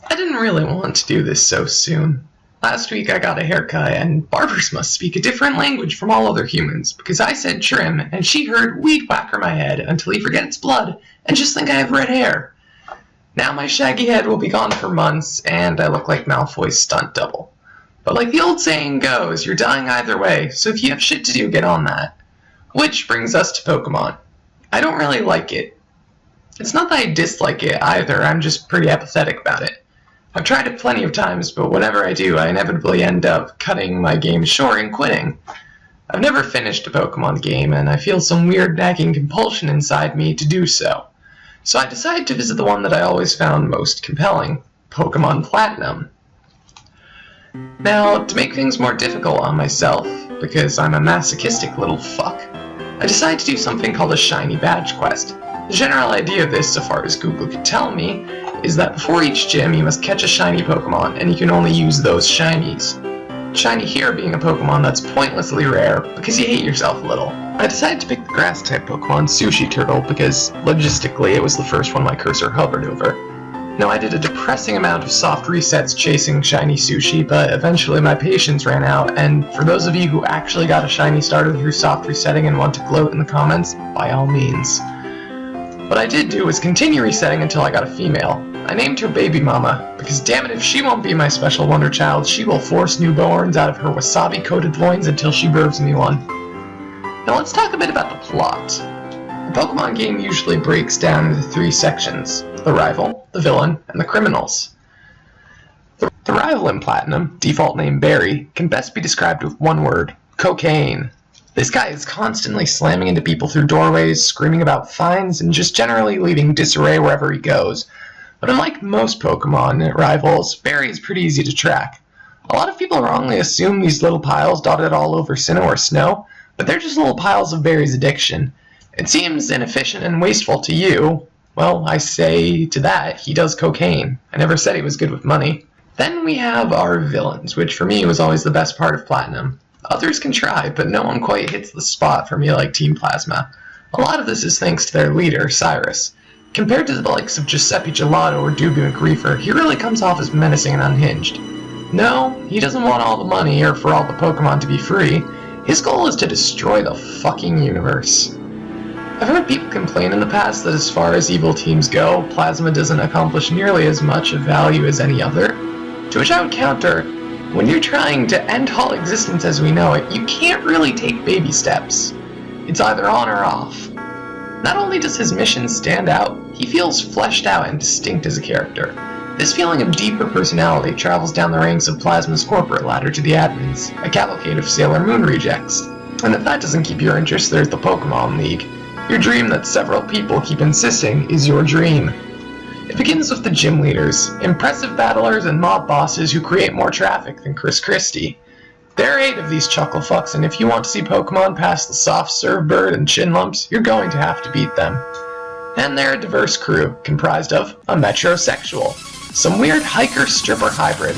I didn't really want to do this so soon. Last week I got a haircut, and barbers must speak a different language from all other humans, because I said trim, and she heard weed whacker my head until he forgets blood, and just think I have red hair. Now my shaggy head will be gone for months, and I look like Malfoy's stunt double. But like the old saying goes, you're dying either way, so if you have shit to do, get on that. Which brings us to Pokemon. I don't really like it. It's not that I dislike it either, I'm just pretty apathetic about it. I've tried it plenty of times, but whenever I do, I inevitably end up cutting my game short and quitting. I've never finished a Pokemon game, and I feel some weird nagging compulsion inside me to do so. So I decided to visit the one that I always found most compelling, Pokemon Platinum. Now, to make things more difficult on myself, because I'm a masochistic little fuck, I decided to do something called a Shiny Badge Quest. The general idea of this, so far as Google could tell me, is that before each gym you must catch a shiny Pokemon, and you can only use those shinies. Shiny here being a Pokemon that's pointlessly rare, because you hate yourself a little. I decided to pick the grass-type Pokemon Sushi Turtle, because logistically it was the first one my cursor hovered over. Now I did a depressing amount of soft resets chasing shiny Sushi, but eventually my patience ran out, and for those of you who actually got a shiny starter through soft resetting and want to gloat in the comments, by all means. What I did do was continue resetting until I got a female. I named her Baby Mama, because damn it, if she won't be my special wonder child, she will force newborns out of her wasabi-coated loins until she births me one. Now let's talk a bit about the plot. The Pokemon game usually breaks down into 3 sections: the rival, the villain, and the criminals. The rival in Platinum, default name Barry, can best be described with one word: cocaine. This guy is constantly slamming into people through doorways, screaming about fines, and just generally leaving disarray wherever he goes. But unlike most Pokemon rivals, Barry is pretty easy to track. A lot of people wrongly assume these little piles dotted all over Sinnoh or Snow, but they're just little piles of Barry's addiction. It seems inefficient and wasteful to you. Well, I say to that, he does cocaine. I never said he was good with money. Then we have our villains, which for me was always the best part of Platinum. Others can try, but no one quite hits the spot for me like Team Plasma. A lot of this is thanks to their leader, Cyrus. Compared to the likes of Giuseppe Gelato or Doobie McGreefer, he really comes off as menacing and unhinged. No, he doesn't want all the money or for all the Pokemon to be free. His goal is to destroy the fucking universe. I've heard people complain in the past that as far as evil teams go, Plasma doesn't accomplish nearly as much of value as any other. To which I would counter, when you're trying to end all existence as we know it, you can't really take baby steps. It's either on or off. Not only does his mission stand out, he feels fleshed out and distinct as a character. This feeling of deeper personality travels down the ranks of Plasma's corporate ladder to the admins, a cavalcade of Sailor Moon rejects. And if that doesn't keep your interest, there's the Pokemon League. Your dream that several people keep insisting is your dream. It begins with the gym leaders, impressive battlers and mob bosses who create more traffic than Chris Christie. There are 8 of these chuckle fucks, and if you want to see Pokemon past the soft serve bird and chin lumps, you're going to have to beat them. And they're a diverse crew, comprised of a metrosexual, some weird hiker-stripper hybrid,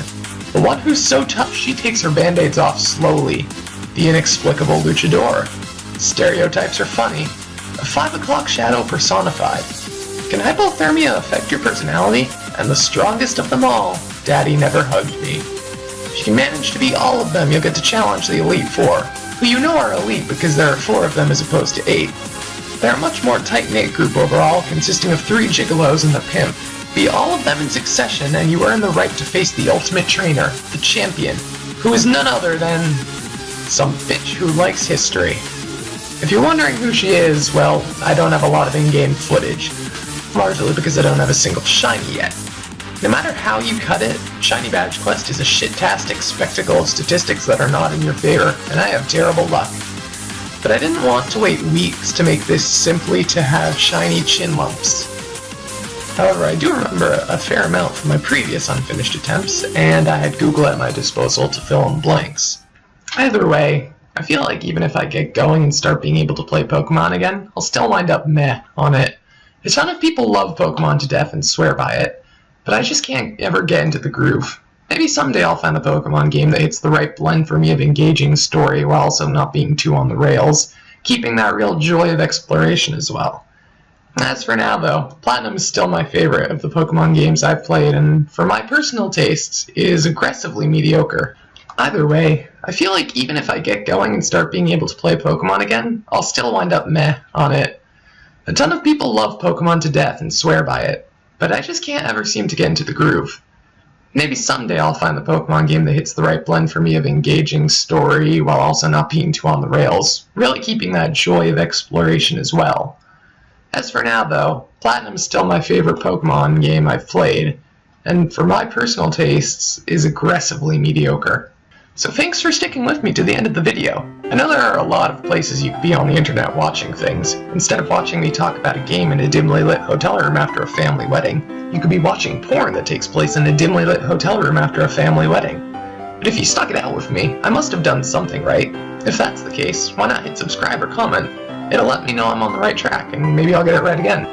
the one who's so tough she takes her band-aids off slowly, the inexplicable luchador. Stereotypes are funny. A 5 o'clock shadow personified. Can hypothermia affect your personality? And the strongest of them all, Daddy Never Hugged Me. If you can manage to beat all of them, you'll get to challenge the Elite Four, who you know are elite because there are 4 of them as opposed to 8. They're a much more tight-knit group overall, consisting of 3 gigolos and the pimp. Beat all of them in succession, and you earn the right to face the ultimate trainer, the champion, who is none other than some bitch who likes history. If you're wondering who she is, well, I don't have a lot of in-game footage, largely because I don't have a single shiny yet. No matter how you cut it, Shiny Badge Quest is a shit-tastic spectacle of statistics that are not in your favor, and I have terrible luck. But I didn't want to wait weeks to make this simply to have shiny chin lumps. However, I do remember a fair amount from my previous unfinished attempts, and I had Google at my disposal to fill in blanks. Either way, I feel like even if I get going and start being able to play Pokemon again, I'll still wind up meh on it. A ton of people love Pokemon to death and swear by it, but I just can't ever get into the groove. Maybe someday I'll find the Pokemon game that hits the right blend for me of engaging story while also not being too on the rails, keeping that real joy of exploration as well. As for now, though, Platinum is still my favorite of the Pokemon games I've played, and for my personal tastes, is aggressively mediocre. Either way, I feel like even if I get going and start being able to play Pokemon again, I'll still wind up meh on it. A ton of people love Pokemon to death and swear by it, but I just can't ever seem to get into the groove. Maybe someday I'll find the Pokemon game that hits the right blend for me of engaging story while also not being too on the rails, really keeping that joy of exploration as well. As for now, though, Platinum is still my favorite Pokemon game I've played, and for my personal tastes, is aggressively mediocre. So thanks for sticking with me to the end of the video. I know there are a lot of places you could be on the internet watching things. Instead of watching me talk about a game in a dimly lit hotel room after a family wedding, you could be watching porn that takes place in a dimly lit hotel room after a family wedding. But if you stuck it out with me, I must have done something right. If that's the case, why not hit subscribe or comment? It'll let me know I'm on the right track, and maybe I'll get it right again.